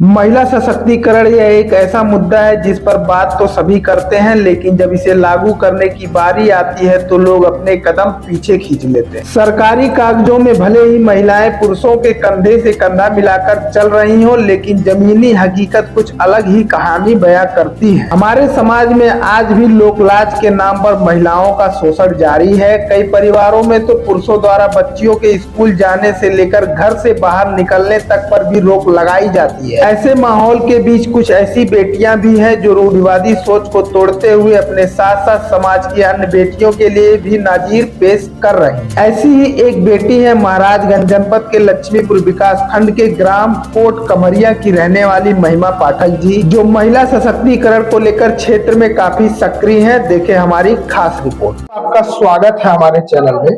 महिला सशक्तिकरण यह एक ऐसा मुद्दा है जिस पर बात तो सभी करते हैं, लेकिन जब इसे लागू करने की बारी आती है तो लोग अपने कदम पीछे खींच लेते हैं। सरकारी कागजों में भले ही महिलाएं पुरुषों के कंधे से कंधा मिलाकर चल रही हों, लेकिन जमीनी हकीकत कुछ अलग ही कहानी बयां करती है। हमारे समाज में आज भी लोकलाज के नाम पर महिलाओं का शोषण जारी है। कई परिवारों में तो पुरुषों द्वारा बच्चियों के स्कूल जाने से लेकर घर से बाहर निकलने तक पर भी रोक लगाई जाती है। ऐसे माहौल के बीच कुछ ऐसी बेटियां भी हैं जो रूढ़िवादी सोच को तोड़ते हुए अपने साथ साथ समाज की अन्य बेटियों के लिए भी नजीर पेश कर रही हैं। ऐसी ही एक बेटी है महाराजगंज जनपद के लक्ष्मीपुर विकास खंड के ग्राम कोट कमरिया की रहने वाली महिमा पाठक जी, जो महिला सशक्तिकरण को लेकर क्षेत्र में काफी सक्रिय है। देखें हमारी खास रिपोर्ट। आपका स्वागत है हमारे चैनल में।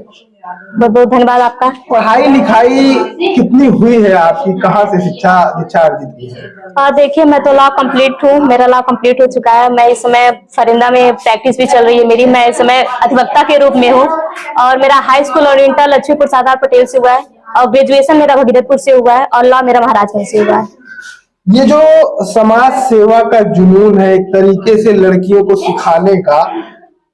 बहुत बहुत धन्यवाद आपका। पढ़ाई लिखाई कितनी हुई है आपकी, कहाँ से शिक्षा अर्जित की है? देखिए, मैं तो लॉ कंप्लीट हूँ, मेरा लॉ कंप्लीट हो चुका है। मैं इस समय फरिंदा में प्रैक्टिस भी चल रही है मेरी। मैं इस समय अधिवक्ता के रूप में हूँ और मेरा हाई स्कूल और इंटर लक्ष्मीपुर सरदार पटेल से हुआ है और ग्रेजुएशन मेरा भगीरथपुर से हुआ है और लॉ मेरा महाराजगंज से हुआ है। ये जो समाज सेवा का जुनून है एक तरीके से लड़कियों को सिखाने का,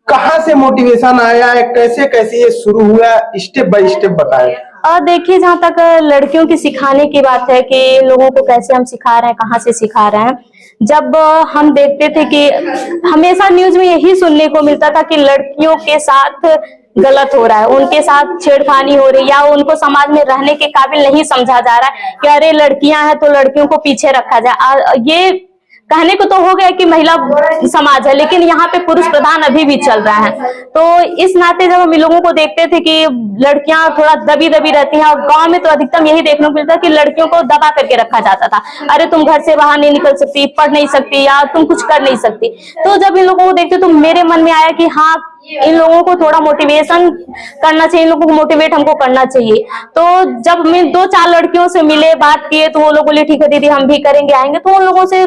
कहाँ से मोटिवेशन आया है, कैसे कैसे ये शुरू हुआ, स्टेप बाय स्टेप बताएं। देखिए, जहाँ तक लड़कियों की सिखाने की बात है कि लोगों को कैसे हम सिखा रहे हैं, कहाँ से सिखा रहे हैं, जब हम देखते थे कि हमेशा न्यूज में यही सुनने को मिलता था कि लड़कियों के साथ गलत हो रहा है, उनके साथ छेड़खानी हो रही है या उनको समाज में रहने के काबिल नहीं समझा जा रहा है कि अरे लड़कियां हैं तो लड़कियों को पीछे रखा जाए। ये कहने को तो हो गया कि महिला समाज है, लेकिन यहाँ पे पुरुष प्रधान अभी भी चल रहा है। तो इस नाते जब हम इन लोगों को देखते थे कि लड़कियां थोड़ा दबी दबी रहती हैं और गांव में तो अधिकतम यही देखने को मिलता है कि लड़कियों को दबा करके रखा जाता था। अरे तुम घर से बाहर नहीं निकल सकती, पढ़ नहीं सकती या तुम कुछ कर नहीं सकती। तो जब इन लोगों को देखते तो मेरे मन में आया कि हाँ, इन लोगों को थोड़ा मोटिवेशन करना चाहिए, इन लोगों को मोटिवेट हमको करना चाहिए। तो जब मैं 2-4 लड़कियों से मिले, बात किए, तो वो लोग बोले ठीक है दीदी हम भी करेंगे, आएंगे। तो उन लोगों से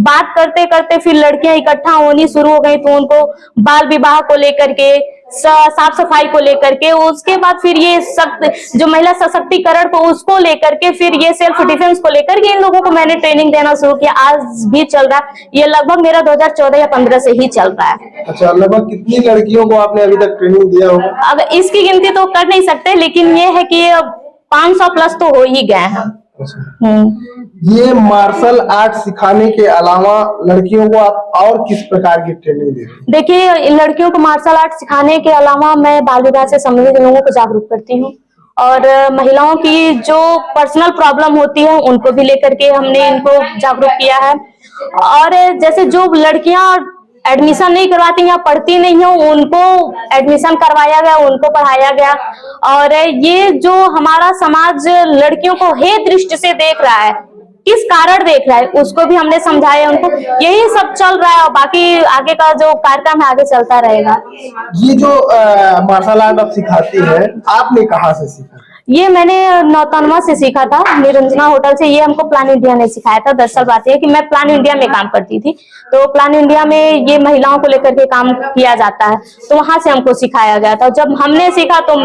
बात करते करते फिर लड़कियां इकट्ठा होनी शुरू हो गई। तो उनको बाल विवाह को लेकर के, साफ सफाई को लेकर के, उसके बाद फिर ये सख्त जो महिला सशक्तिकरण को उसको लेकर के, फिर ये सेल्फ डिफेंस को लेकर के इन लोगों को मैंने ट्रेनिंग देना शुरू किया। आज भी चल रहा है ये, लगभग मेरा 2014 या 15 से ही चल रहा है। अच्छा, लगभग कितनी लड़कियों को आपने अभी तक ट्रेनिंग दिया होगा? अब इसकी गिनती तो कर नहीं सकते, लेकिन ये है कि 500 प्लस तो हो ही गए हैं। ये मार्शल आर्ट सिखाने के अलावा लड़कियों को आप और किस प्रकार की ट्रेनिंग देते हैं? देखिए, लड़कियों को मार्शल आर्ट सिखाने के अलावा मैं बाल विवाह से संबंधित लोगों को जागरूक करती हूँ और महिलाओं की जो पर्सनल प्रॉब्लम होती है उनको भी लेकर के हमने इनको जागरूक किया है। और जैसे जो लड़कियां एडमिशन नहीं करवाती या पढ़ती नहीं हो, उनको एडमिशन करवाया गया, उनको पढ़ाया गया। और ये जो हमारा समाज लड़कियों को हे दृष्टि से देख रहा है, किस कारण देख रहा है, उसको भी हमने समझाया उनको। यही सब चल रहा है और बाकी आगे का जो कार्यक्रम है आगे चलता रहेगा। ये जो मार्शल आर्ट आप सिखाती है, आपने कहाँ से सीखा? ये मैंने नौतनवा से सीखा था, निरंजना होटल से। ये हमको प्लान इंडिया ने सिखाया था। दरअसल बात है कि मैं प्लान इंडिया में काम करती थी, तो प्लान इंडिया में ये महिलाओं को लेकर के काम किया जाता है, तो वहां से हमको सिखाया गया था। जब हमने सीखा तो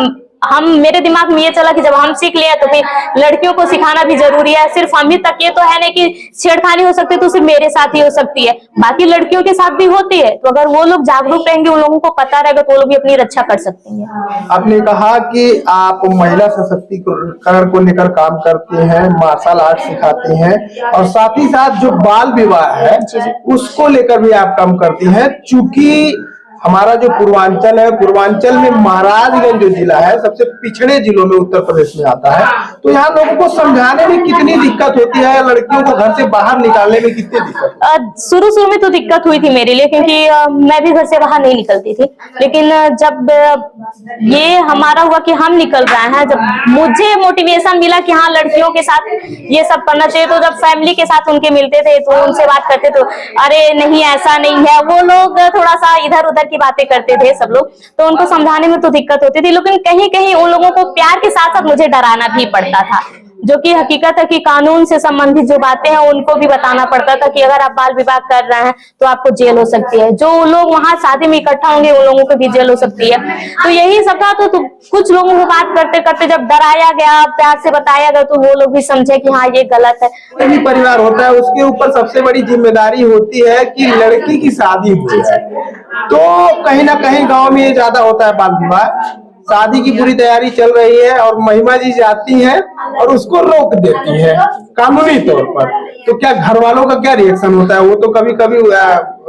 मेरे दिमाग में ये चला कि जब हम सीख लिया तो फिर लड़कियों को सिखाना भी जरूरी है। सिर्फ हम ही तक ये तो है नहीं कि छेड़खानी हो सकती है तो सिर्फ मेरे साथ ही हो सकती है, बाकी लड़कियों के साथ भी होती है। तो अगर वो लोग जागरूक रहेंगे, उन लोगों को पता रहेगा, तो वो लोग भी अपनी रक्षा कर सकती हैं। आपने कहा कि आप महिला सशक्तिकरण को लेकर काम करते हैं, मार्शल आर्ट सिखाते हैं और साथ ही साथ जो बाल विवाह है उसको लेकर भी आप काम करती हैं। चूंकि हमारा जो पूर्वांचल है, पूर्वांचल में महाराजगंज जो जिला है सबसे पिछड़े जिलों में उत्तर प्रदेश में आता है, तो यहाँ लोगों को समझाने में कितनी दिक्कत होती है, लड़कियों को घर से बाहर निकालने में कितनी दिक्कत? शुरू में तो दिक्कत हुई थी मेरे लिए, क्योंकि मैं भी घर से बाहर नहीं निकलती थी। लेकिन जब ये हमारा हुआ कि हम निकल रहे हैं, जब मुझे मोटिवेशन मिला कि हाँ लड़कियों के साथ ये सब करना चाहिए, तो जब फैमिली के साथ उनके मिलते थे तो उनसे बात करते तो अरे नहीं ऐसा नहीं है, वो लोग थोड़ा सा इधर उधर की बातें करते थे सब लोग, तो उनको समझाने में तो दिक्कत होती थी। लेकिन कहीं कहीं उन लोगों को प्यार के साथ साथ मुझे डराना भी पड़ता था। जो कि हकीकत है कि कानून से संबंधित जो बातें हैं उनको भी बताना पड़ता था कि अगर आप बाल विवाह कर रहे हैं तो आपको जेल हो सकती है। जो लोग वहां शादी में इकट्ठा होंगे उन लोगों को भी जेल हो सकती है। तो यही सब था। तो कुछ लोगों को बात करते करते जब डराया गया, प्यार से बताया गया, तो वो लोग भी समझे कि हाँ ये गलत है। कोई भी परिवार होता है उसके ऊपर सबसे बड़ी जिम्मेदारी होती है कि लड़की की शादी हो जाए। तो कहीं ना कहीं गांव में ये ज्यादा होता है बाल विवाह। शादी की पूरी तैयारी चल रही है और महिमा जी जाती हैं और उसको रोक देती हैं कानूनी तौर पर। तो क्या घर वालों का क्या रिएक्शन होता है? वो तो कभी कभी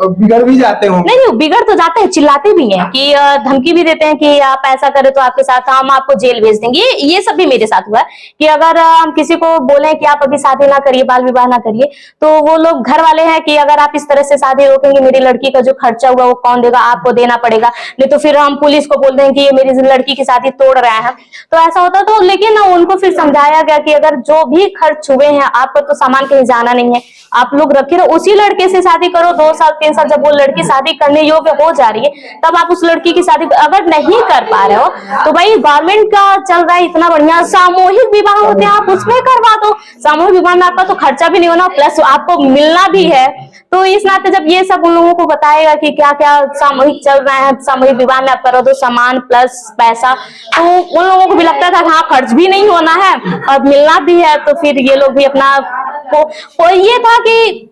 बिगड़ भी जाते होंगे। नहीं, बिगड़ तो जाते हैं, चिल्लाते भी हैं कि धमकी भी देते हैं कि आप ऐसा करें तो आपके साथ हम आपको जेल भेज देंगे। ये सब भी मेरे साथ हुआ है कि अगर हम किसी को बोले कि आप अभी शादी ना करिए, बाल विवाह ना करिए, तो वो लोग घर वाले हैं कि अगर आप इस तरह से शादी रोकेंगे, मेरी लड़की का जो खर्चा हुआ वो कौन देगा, आपको देना पड़ेगा, नहीं तो फिर हम पुलिस को बोल देंगे कि ये मेरी लड़की की शादी तोड़ रहे हैं। तो ऐसा होता। तो लेकिन उनको फिर समझाया गया कि अगर जो भी खर्च हुए हैं, आपका तो सामान कहीं जाना नहीं है, आप लोग रखे रहो, उसी लड़के से शादी करो। 2 साल 3 साल जब वो लड़की शादी करने योग्य हो जा रही है तब आप उस लड़की की शादी अगर नहीं कर पा रहे हो तो भाई गवर्नमेंट का चल रहा है इतना बढ़िया सामूहिक विवाह होते हैं, आप उसमें करवा दो। सामूहिक विवाह में आपका तो खर्चा भी नहीं होना, प्लस आपको मिलना भी है। तो इस नाते जब ये सब उन लोगों को बताएगा कि क्या क्या सामूहिक चल रहा है, सामूहिक विवाह में आप करो दो, सामान प्लस पैसा, तो उन लोगों को भी लगता था हाँ खर्च भी नहीं होना है और मिलना भी है। तो फिर ये लोग भी अपना ये था कि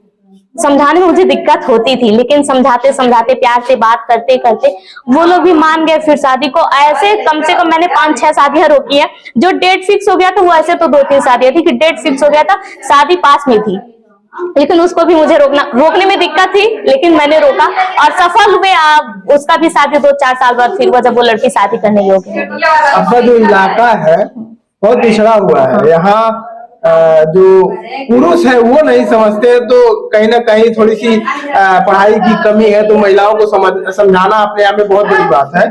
समझाने में मुझे दिक्कत होती थी, लेकिन समझाते समझाते प्यार से बात करते करते वो लोग भी मान गए। फिर शादी को ऐसे कम से कम मैंने 5-6 शादियां रोकी है। जो डेट फिक्स हो गया था वो ऐसे तो 2-3 शादियां थी कि डेट फिक्स हो गया था, शादी पास में थी, लेकिन उसको भी मुझे रोकने में दिक्कत थी, लेकिन मैंने रोका और सफल हुए। उसका भी शादी 2-4 साल बाद फिर हुआ जब वो लड़की शादी करने योग्य है। आपका जो इलाका है बहुत पिछड़ा हुआ है। यहाँ जो पुरुष है वो नहीं समझते, तो कहीं ना कहीं थोड़ी सी पढ़ाई की कमी है, तो महिलाओं को समझाना अपने आप में बहुत बड़ी बात है।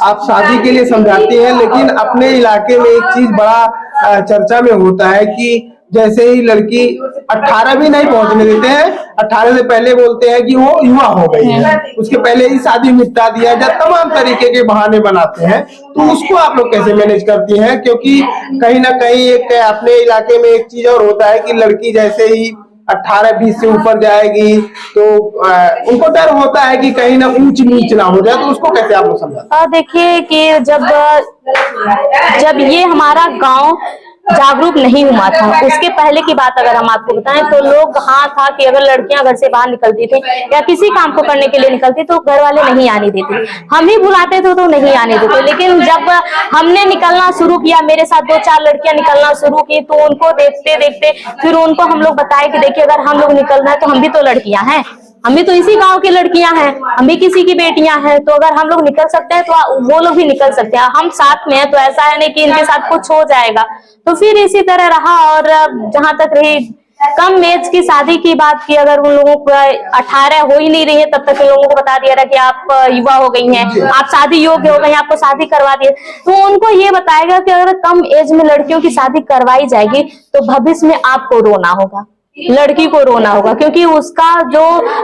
आप शादी के लिए समझाती हैं, लेकिन अपने इलाके में एक चीज बड़ा चर्चा में होता है कि जैसे ही लड़की 18 भी नहीं पहुंचने देते हैं, 18 से पहले बोलते हैं कि वो युवा हो गई है, उसके पहले ही शादी निपटा दिया जाए, तमाम तरीके के बहाने बनाते हैं। तो उसको आप लोग कैसे मैनेज करती हैं? क्योंकि कहीं ना कहीं एक अपने इलाके में एक चीज और होता है कि लड़की जैसे ही 18-20 से ऊपर जाएगी तो उनको डर होता है कि कहीं ना ऊंच नीच ना हो जाए। तो उसको कैसे आप लोग समझाते? देखिए कि जब ये हमारा गांव जागरूक नहीं हुआ था, उसके पहले की बात अगर हम आपको बताएं तो लोग हाँ था कि अगर लड़कियां घर से बाहर निकलती थी या किसी काम को करने के लिए निकलती तो घर वाले नहीं आने देते, हम ही बुलाते थे तो नहीं आने देते। लेकिन जब हमने निकलना शुरू किया, मेरे साथ 2-4 लड़कियां निकलना शुरू की, तो उनको देखते देखते फिर उनको हम लोग बताए कि देखिए अगर हम लोग निकलना है तो हम भी तो लड़कियां हैं, हम भी तो इसी गांव की लड़कियां हैं, हम भी किसी की बेटियां हैं, तो अगर हम लोग निकल सकते हैं तो वो लोग भी निकल सकते हैं, हम साथ में हैं, तो ऐसा है नहीं कि इनके साथ कुछ हो जाएगा। तो फिर इसी तरह रहा। और जहां तक रही कम एज की शादी की बात की, अगर उन लोगों को 18 हो ही नहीं रही है तब तक इन लोगों को बता दिया रहा कि आप युवा हो गई हैं, आप शादी योग्य हो गई, आपको शादी करवा दिए, तो उनको ये बताएगा कि अगर कम एज में लड़कियों की शादी करवाई जाएगी तो भविष्य में आपको रोना होगा, लड़की को रोना होगा, क्योंकि उसका जो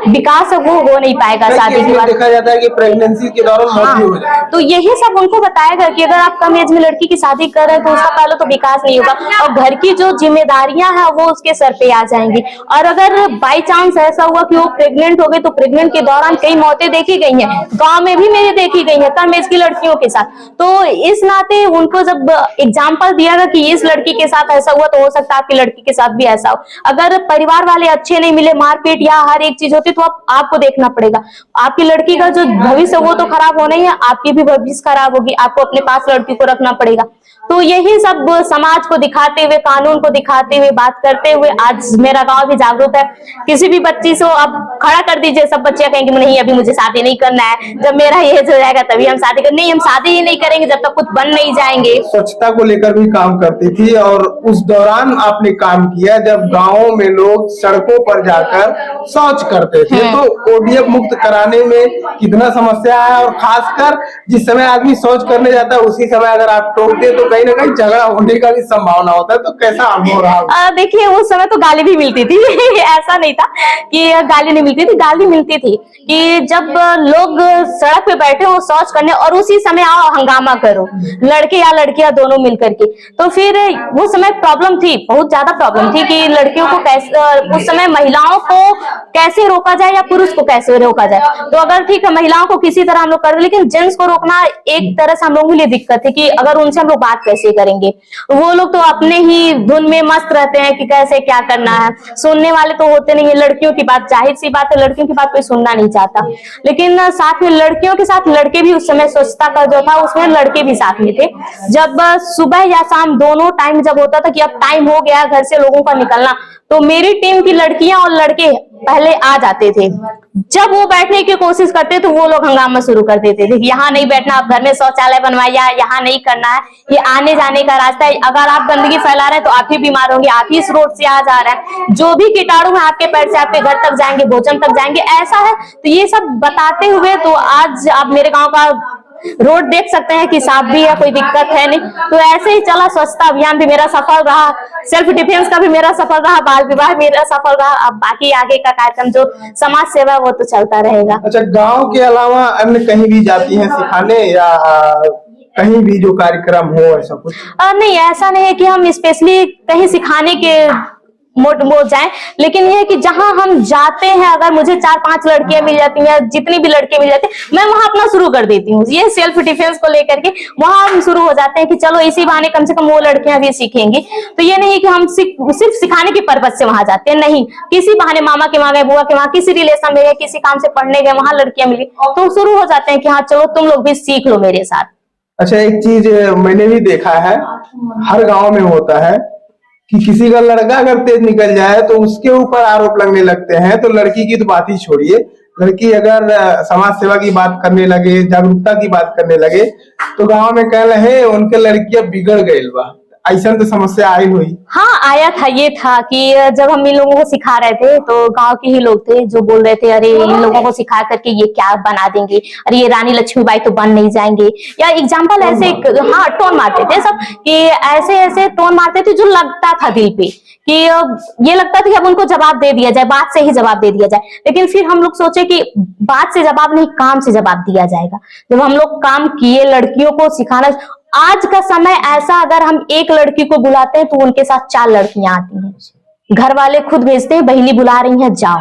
विकास है वो हो नहीं पाएगा शादी के बाद। देखा जाता है कि प्रेगनेंसी के दौरान मृत्यु हो जाती है। तो यही सब उनको बताएगा कि अगर आप कम एज में लड़की की शादी कर रहे हैं तो उसका पहले तो विकास नहीं होगा और घर की जो जिम्मेदारियां हैं वो उसके सर पे आ जाएंगी। और अगर बाई चांस ऐसा हुआ कि वो प्रेग्नेंट हो गई तो प्रेग्नेंट के दौरान कई मौतें देखी गई हैं, गाँव में भी मेरी देखी गई है कम एज की लड़कियों के साथ। तो इस नाते उनको जब एग्जाम्पल दिया गया कि इस लड़की के साथ ऐसा हुआ तो हो सकता है आपकी लड़की के साथ भी ऐसा हो। अगर परिवार वाले अच्छे नहीं मिले, मारपीट या हर एक चीज होती तो आपको देखना पड़ेगा, आपकी लड़की का जो भविष्य वो तो खराब होना ही है, आपकी भी भविष्य खराब होगी, आपको अपने पास लड़की को रखना पड़ेगा। तो यही सब समाज को दिखाते हुए, कानून को दिखाते हुए, बात करते हुए आज मेरा गांव भी जागरूक है। किसी भी बच्ची से अब खड़ा कर दीजिए, सब बच्चे कहेंगे नहीं अभी मुझे शादी नहीं करना है, जब मेरा एज हो जाएगा तभी हम शादी करेंगे। नहीं, हम शादी ही नहीं करेंगे जब तक कुछ बन नहीं जाएंगे। स्वच्छता को लेकर भी काम करती थी और उस दौरान आपने काम किया जब गाँव में लोग सड़कों पर जाकर शौच करते थे। तो ओडीएफ मुक्त कराने में कितना समस्या है, और खासकर जिस समय आदमी शौच करने जाता है उसी समय अगर आप टोक दे तो कहीं ना कहीं झगड़ा होने का भी संभावना होता है। तो कैसा अनुभव रहा? देखिए उस समय तो गाली भी मिलती थी ऐसा नहीं था कि गाली नहीं मिलती थी, गाली मिलती थी कि जब लोग सड़क पे बैठे हो शौच करने और उसी समय आओ हंगामा करो, लड़के या लड़कियां दोनों मिलकर के। तो फिर वो समय प्रॉब्लम थी, बहुत ज्यादा प्रॉब्लम थी कि लड़कियों को कैसे, उस समय महिलाओं को कैसे रोका जाए या पुरुष को कैसे रोका जाए। तो अगर ठीक है महिलाओं को किसी तरह हम लोग कर, लेकिन जेंट्स को रोकना एक तरह से हम लोगों के लिए दिक्कत है कि अगर उनसे हम लोग बात कैसे करेंगे। वो लोग तो अपने ही धुन में मस्त रहते हैं कि कैसे क्या करना है, सुनने वाले तो होते नहीं है। लड़कियों की बात, जाहिर सी बात है लड़कियों की बात कोई सुनना नहीं चाहता, लेकिन साथ में लड़कियों के साथ लड़के भी उस समय स्वच्छता का जो था उसमें लड़के भी साथ में थे। जब सुबह या शाम दोनों टाइम जब होता था कि अब टाइम हो गया घर से लोगों का निकलना, तो मेरी टीम की लड़कियां और लड़के पहले आ जाते थे। जब वो बैठने की कोशिश करते तो वो लोग हंगामा शुरू कर देते थे, यहाँ नहीं बैठना, आप घर में शौचालय बनवाइए, यहाँ नहीं करना है, ये आने जाने का रास्ता है, अगर आप गंदगी फैला रहे हैं तो आप ही बीमार होंगे, आप ही इस रोड से आ जा रहे हैं, जो भी कीटाणु है आपके पैर से आपके घर तक जाएंगे, भोजन तक जाएंगे, ऐसा है। तो ये सब बताते हुए तो आज आप मेरे गाँव का रोड देख सकते हैं कि साफ भी है, कोई दिक्कत है नहीं। तो ऐसे ही चला, स्वच्छता अभियान भी मेरा सफल रहा, सेल्फ डिफेंस का भी मेरा सफल रहा, बाल विवाह मेरा सफल रहा। अब बाकी आगे का कार्यक्रम जो समाज सेवा वो तो चलता रहेगा। अच्छा, गांव के अलावा अन्य कहीं भी जाती हैं सिखाने या कहीं भी जो कार्यक्रम हो ऐसा कुछ? नहीं, ऐसा नहीं है कि हम स्पेशली कहीं सिखाने के मोड जाए, लेकिन ये है कि जहां हम जाते हैं अगर मुझे 4-5 लड़कियां मिल जाती हैं, जितनी भी लड़के मिल जाते हैं मैं वहां अपना शुरू कर देती हूँ। ये सेल्फ डिफेंस को लेकर के वहां हम शुरू हो जाते हैं कि चलो इसी बहाने कम से कम वो लड़कियां भी सीखेंगी। तो ये नहीं कि हम सिर्फ सिखाने की पर्पज से वहां जाते हैं, नहीं, किसी बहाने मामा के वहां गए, बुआ के वहां, किसी रिलेशन में गए, किसी काम से पढ़ने गए, वहां लड़कियां मिली तो शुरू हो जाते हैं कि हाँ चलो तुम लोग भी सीख लो मेरे साथ। अच्छा, एक चीज मैंने भी देखा है, हर गांव में होता है कि किसी का लड़का अगर तेज निकल जाए तो उसके ऊपर आरोप लगने लगते हैं। तो लड़की की तो बात ही छोड़िए, लड़की अगर समाज सेवा की बात करने लगे, जागरूकता की बात करने लगे तो गांव में कह रहे उनके लड़कियां बिगड़ गई बा। ऐसा तो समस्या आई हुई? हाँ आया था। ये था कि जब हम इन लोगों को सिखा रहे थे तो गांव के ही लोग थे जो बोल रहे थे अरे इन लोगों को सिखा करके ये क्या बना देंगे, अरे ये रानी लक्ष्मीबाई तो बन नहीं जाएंगे, या एग्जाम्पल ऐसे हाँ टोन मारते थे सब कि ऐसे ऐसे टोन मारते थे जो लगता था दिल पे कि ये लगता था कि अब उनको जवाब दे दिया जाए, बात से ही जवाब दे दिया जाए। लेकिन फिर हम लोग सोचे कि बात से जवाब नहीं, काम से जवाब दिया जाएगा। जब हम लोग काम किए, लड़कियों को सिखाना, आज का समय ऐसा अगर हम एक लड़की को बुलाते हैं तो उनके साथ 4 लड़कियां आती हैं, घर वाले खुद भेजते हैं बहिनी बुला रही हैं जाओ।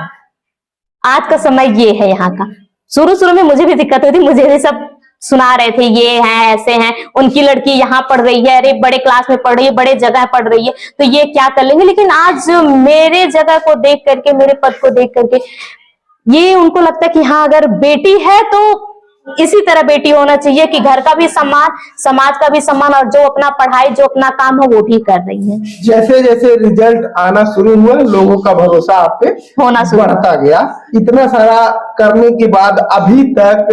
आज का समय ये है यहाँ का। शुरू में मुझे भी दिक्कत होती, मुझे भी सब सुना रहे थे ये हैं ऐसे हैं, उनकी लड़की यहाँ पढ़ रही है, अरे बड़े क्लास में पढ़ रही है, बड़े जगह पढ़ रही है, तो ये क्या कर लेंगे। लेकिन आज मेरे जगह को देख करके, मेरे पद को देख करके ये उनको लगता है कि हाँ अगर बेटी है तो इसी तरह बेटी होना चाहिए कि घर का भी सम्मान, समाज का भी सम्मान, और जो अपना पढ़ाई जो अपना काम है वो भी कर रही है। जैसे जैसे रिजल्ट आना शुरू हुआ लोगों का भरोसा आप पे होना शुरू बढ़ता गया। इतना सारा करने के बाद अभी तक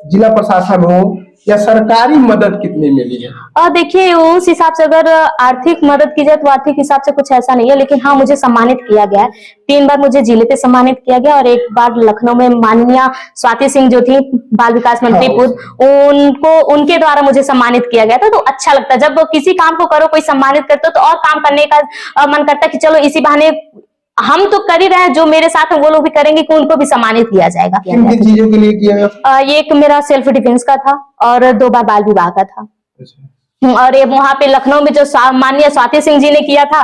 जिला प्रशासन हो या सरकारी मदद कितनी मिली है? और देखिए उस हिसाब से अगर आर्थिक मदद की जाए तो आर्थिक हिसाब से कुछ ऐसा नहीं है, लेकिन हाँ मुझे सम्मानित किया गया है। 3 बार मुझे जिले पे सम्मानित किया गया और 1 बार लखनऊ में माननीय स्वाति सिंह जो थी बाल विकास मंत्री उनको, उनके द्वारा मुझे सम्मानित किया गया था। तो अच्छा लगता है जब किसी काम को करो, कोई सम्मानित करते हो तो और काम करने का मन करता है कि चलो इसी बहाने हम तो कर ही रहे हैं, जो मेरे साथ है वो लोग भी करेंगे कि उनको भी सम्मानित किया जाएगा। किन किन चीजों के लिए किया गया? ये एक मेरा सेल्फ डिफेंस का था और 2 बार बाल विवाह का था। और ये वहां पे लखनऊ में जो माननीय स्वाति सिंह जी ने किया था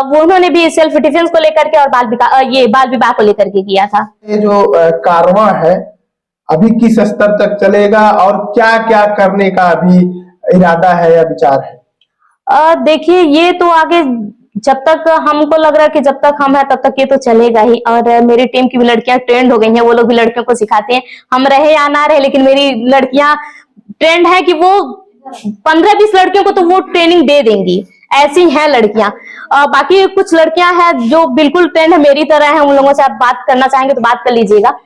वो उन्होंने भी सेल्फ डिफेंस को लेकर के और बाल विवाह को लेकर के किया था। ये जो कारवां है अभी किस स्तर तक चलेगा और क्या क्या करने का अभी इरादा है या विचार है? देखिए ये तो आगे जब तक हमको लग रहा है कि जब तक हम हैं तब तक ये तो चलेगा ही। और मेरी टीम की भी लड़कियां ट्रेंड हो गई हैं, वो लोग भी लड़कियों को सिखाते हैं, हम रहे या ना रहे, लेकिन मेरी लड़कियां ट्रेंड है कि वो 15-20 लड़कियों को तो वो ट्रेनिंग दे देंगी, ऐसी हैं लड़कियां। बाकी कुछ लड़कियां हैं जो बिल्कुल ट्रेंड है मेरी तरह है, उन लोगों से आप बात करना चाहेंगे तो बात कर लीजिएगा।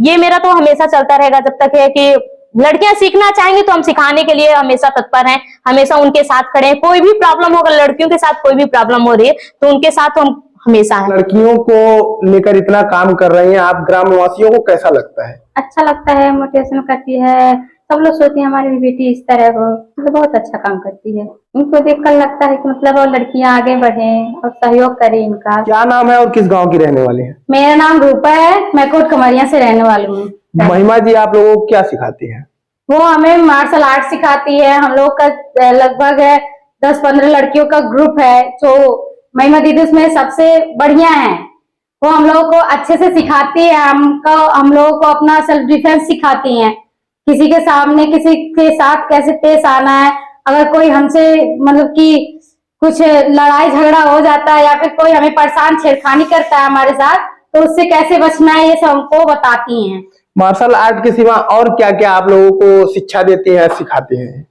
ये मेरा तो हमेशा चलता रहेगा जब तक है कि लड़कियां सीखना चाहेंगी तो हम सिखाने के लिए हमेशा तत्पर हैं, हमेशा उनके साथ खड़े हैं। कोई भी प्रॉब्लम होगा, लड़कियों के साथ कोई भी प्रॉब्लम हो रही है तो उनके साथ हम हमेशा है। लड़कियों को लेकर इतना काम कर रही हैं आप, ग्राम निवासियों को कैसा लगता है? अच्छा लगता है, मोटिवेशन करती है। सब लोग सोचते हैं हमारी भी बेटी इस तरह हो, तो बहुत अच्छा काम करती है। इनको देखकर लगता है कि मतलब और लड़कियां आगे बढ़ें और सहयोग करें इनका। क्या नाम है और किस गांव की रहने वाली हैं? मेरा नाम रूपा है, मैं कोट कमरिया से रहने वाली हूँ। महिमा जी आप लोगों को क्या सिखाती हैं? वो हमें मार्शल आर्ट सिखाती है। हम लोग का लगभग 10-15 लड़कियों का ग्रुप है, जो महिमा दीदी उसमें सबसे बढ़िया है। वो हम लोगों को अच्छे से सिखाती है, हम लोगों को अपना सेल्फ डिफेंस सिखाती हैं। किसी के सामने किसी के साथ कैसे पेश आना है, अगर कोई हमसे मतलब कि कुछ लड़ाई झगड़ा हो जाता है या फिर कोई हमें परेशान छेड़खानी करता है हमारे साथ, तो उससे कैसे बचना है ये सब हमको बताती हैं। मार्शल आर्ट के सिवा और क्या क्या आप लोगों को शिक्षा देती हैं, सिखाती हैं?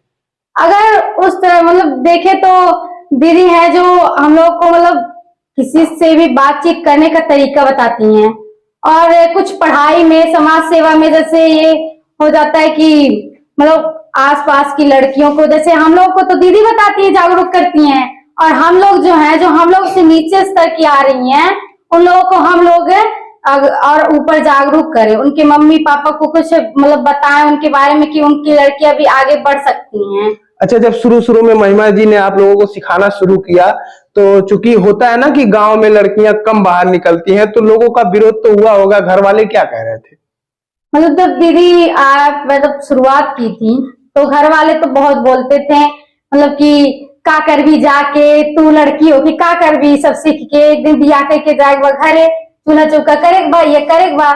अगर उस तरह मतलब देखे तो दीदी है जो हम लोग को मतलब किसी से भी बातचीत करने का तरीका बताती हैं। और कुछ पढ़ाई में, समाज सेवा में, जैसे ये हो जाता है कि मतलब आसपास की लड़कियों को, जैसे हम लोग को तो दीदी बताती है, जागरूक करती हैं। और हम लोग जो हैं, जो हम लोग से नीचे स्तर की आ रही हैं, उन लोगों को हम लोग और ऊपर जागरूक करें, उनके मम्मी पापा को कुछ मतलब बताएं उनके बारे में कि उनकी लड़कियां भी आगे बढ़ सकती हैं। अच्छा, जब शुरू में महिमा जी ने आप लोगों को सिखाना शुरू किया, तो चूंकि होता है ना कि गांव में लड़कियां कम बाहर निकलती हैं, तो लोगों का विरोध तो हुआ होगा, घर वाले क्या कह रहे थे? मतलब जब दीदी मतलब शुरुआत की थी तो घर वाले तो बहुत बोलते थे, मतलब कि का कर भी जाके, तू लड़की हो कि का कर भी सब सीख के एक दिन बिया के जाएगा घरे, चूल्हा चौका करेगा ये करेगा।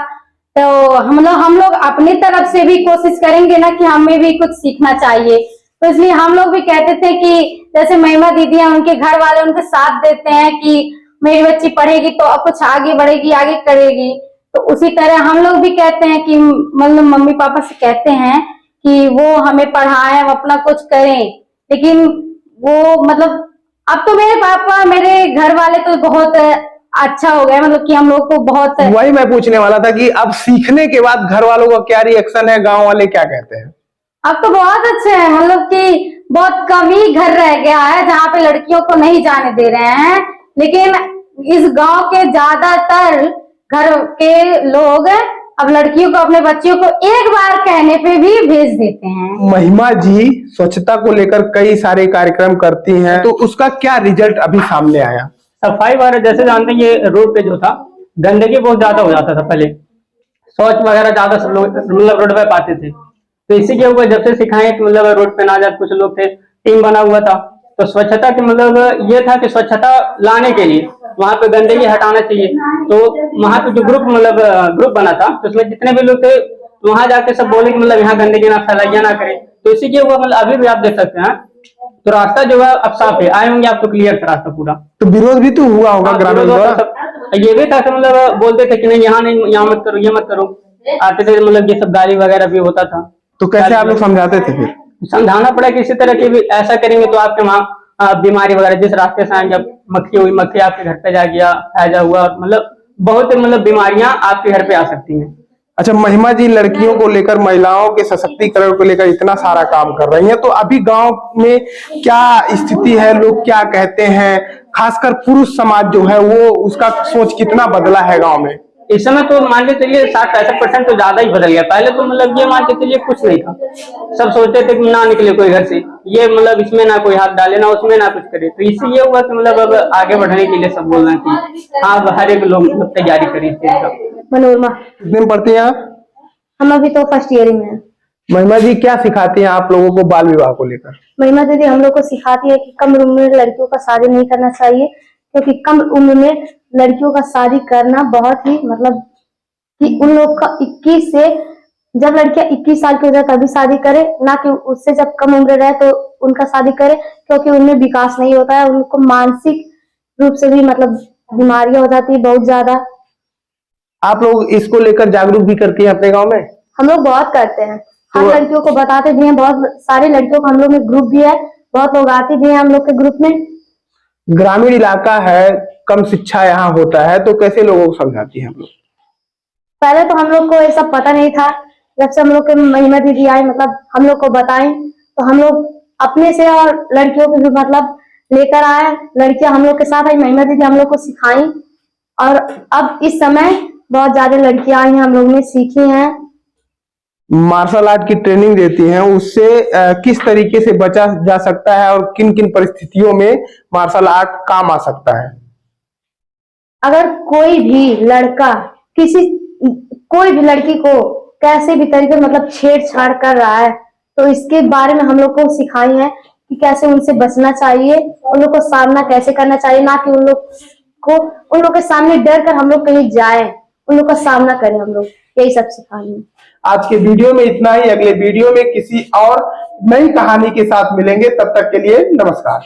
तो हम लोग अपनी तरफ से भी कोशिश करेंगे ना कि हमें भी कुछ सीखना चाहिए। तो इसलिए हम लोग भी कहते थे कि जैसे महिमा दीदी हैं, उनके घर वाले उनके साथ देते हैं कि मेरी बच्ची पढ़ेगी तो अब कुछ आगे बढ़ेगी, आगे करेगी। तो उसी तरह हम लोग भी कहते हैं कि मतलब मम्मी पापा से कहते हैं कि वो हमें पढ़ाएं, हम अपना कुछ करें। लेकिन वो मतलब अब तो मेरे पापा, मेरे घर वाले तो बहुत अच्छा हो गया, मतलब कि हम लोग को बहुत। वही मैं पूछने वाला था कि अब सीखने के बाद घर वालों का क्या रिएक्शन है, गांव वाले क्या कहते हैं? अब तो बहुत अच्छे हैं, मतलब कि बहुत कम ही घर रह गया है जहाँ पे लड़कियों को नहीं जाने दे रहे हैं। लेकिन इस गांव के ज्यादातर घर के लोग अब लड़कियों को, अपने बच्चियों को एक बार कहने पे भी भेज देते हैं। महिमा जी स्वच्छता को लेकर कई सारे कार्यक्रम करती हैं, तो उसका क्या रिजल्ट अभी सामने आया? सफाई वगैरह जैसे जानते हैं, ये रोड पे जो था गंदगी बहुत ज्यादा हो जाता था पहले, शौच वगैरह ज्यादा सब लोग मतलब रोड पे पाते थे। तो इसी के ऊपर जब से सिखाए कि मतलब रोड पे ना जाए, कुछ लोग थे, टीम बना हुआ था। तो स्वच्छता के मतलब ये था कि स्वच्छता लाने के लिए वहां पे गंदगी हटाना चाहिए। तो वहां पे जो ग्रुप बना था, तो उसमें जितने भी लोग थे वहां जाके सब बोले कि मतलब यहाँ गंदगी ना फैलाइए, ना करें। तो इसी के ऊपर मतलब अभी भी आप देख सकते हैं, तो रास्ता जो है अब साफ है, आए होंगे आपको क्लियर था रास्ता पूरा। तो विरोध भी तो हुआ होगा ग्रामीण द्वारा? ये भी था कि मतलब बोलते थे कि नहीं यहाँ नहीं, यहाँ मत करो, ये मत करो, आते थे मतलब ये सब गाली वगैरह भी होता था। तो कैसे आप लोग समझाते थे फिर? समझाना पड़ा कि इसी तरह की भी ऐसा करेंगे तो आपके वहाँ बीमारी वगैरह, जिस रास्ते से आएंगे, मक्खी हुई, मक्खी आपके घर पे जा गया, हैजा हुआ, मतलब बहुत मतलब बीमारियां आपके घर पे आ सकती हैं। अच्छा, महिमा जी लड़कियों को लेकर, महिलाओं के सशक्तिकरण को लेकर इतना सारा काम कर रही हैं, तो अभी गांव में क्या स्थिति है, लोग क्या कहते हैं, खासकर पुरुष समाज जो है वो उसका सोच कितना बदला है गांव में? इस समय तो मान के चलिए 60-65% तो ज्यादा ही बदल गया। पहले तो मतलब ये मान के चलिए कुछ नहीं था, सब सोचते थे कि ना निकले कोई घर से, ये मतलब इसमें ना कोई हाथ डाले, ना उसमें ना कुछ करे। तो इससे ये हुआ कि मतलब अब आगे बढ़ने के लिए सब बोल रहे हैं कि हाँ अब हर एक लोग मतलब तैयारी करिए। मनोरमा। कितने में पढ़ती हैं आप? हम अभी तो फर्स्ट ईयर में हैं। महिमा जी क्या सिखाती हैं आप लोगों को बाल विवाह को लेकर? महिमा दीदी हम लोग को सिखाती है कि कम उम्र में लड़कियों का शादी नहीं करना चाहिए, क्योंकि कम उम्र में लड़कियों का शादी करना बहुत ही मतलब कि उन लोग का 21 से, जब लड़कियां 21 साल की हो जाए तभी शादी करे, ना कि उससे जब कम उम्र रहे तो उनका शादी करे, क्योंकि उनमें विकास नहीं होता है, उनको मानसिक रूप से भी मतलब बीमारियां हो जाती है बहुत ज्यादा। आप लोग इसको लेकर जागरूक भी करती हैं अपने गांव में? हम लोग बहुत करते हैं, हर लड़कियों को बताते भी हैं, बहुत सारी लड़कियों का हम लोग में ग्रुप भी है, बहुत लोग आते भी हैं हम लोग के ग्रुप में। ग्रामीण इलाका है, कम शिक्षा यहाँ होता है, तो कैसे लोगों को समझाती हैं हम लोग? पहले तो हम लोग को ये सब पता नहीं था, जब से हम लोग के महिमा दीदी आई, मतलब हम लोग को बताएं, तो हम लोग अपने से और लड़कियों को भी मतलब लेकर आए, लड़कियां हम लोग के साथ आई, महिमा दीदी हम लोग को सिखाई। और अब इस समय बहुत ज्यादा लड़कियां आई हैं, हम लोग ने सीखी हैं। मार्शल आर्ट की ट्रेनिंग देती हैं, उससे किस तरीके से बचा जा सकता है और किन किन परिस्थितियों में मार्शल आर्ट काम आ सकता है? अगर कोई भी लड़का कोई भी लड़की को कैसे भी तरीके मतलब छेड़छाड़ कर रहा है, तो इसके बारे में हम लोग को सिखाई है कि कैसे उनसे बचना चाहिए, उन लोग को सामना कैसे करना चाहिए, ना कि उन लोग के सामने डर कर हम लोग कहीं जाए, उन लोग का सामना करें हम लोग, यही सब सिखाएंगे। आज के वीडियो में इतना ही। अगले वीडियो में किसी और नई कहानी के साथ मिलेंगे, तब तक के लिए नमस्कार।